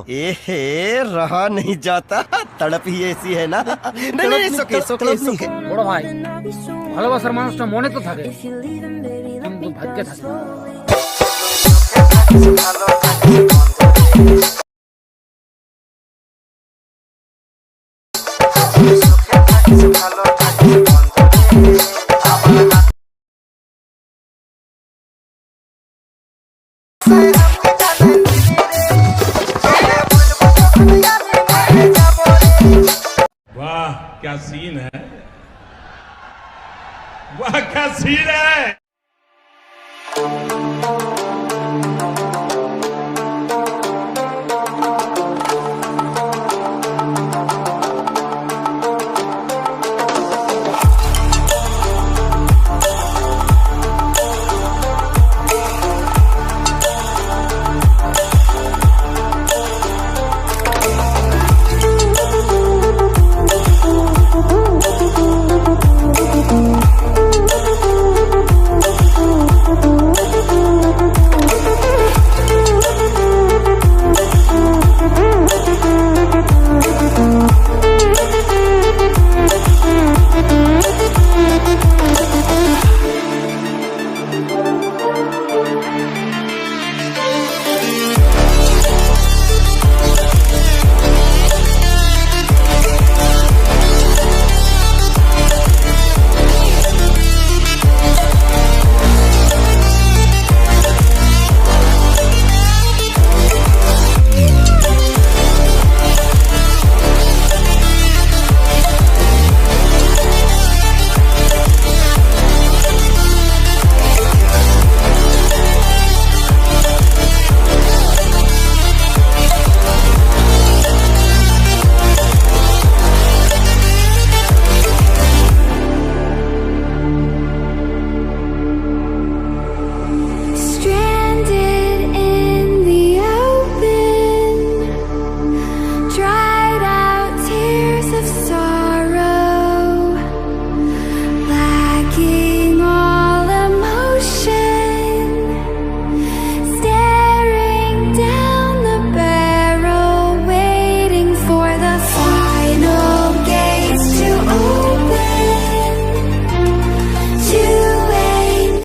एहे रहा नहीं जाता, तड़प ही ऐसी है ना। नहीं सोके বড় ভাই ভালোবাসার মানুষটা মনে তো থাকে কিন্তু ভাগ্যে থাকে না। वाह क्या सीन है, वाह क्या सीन है।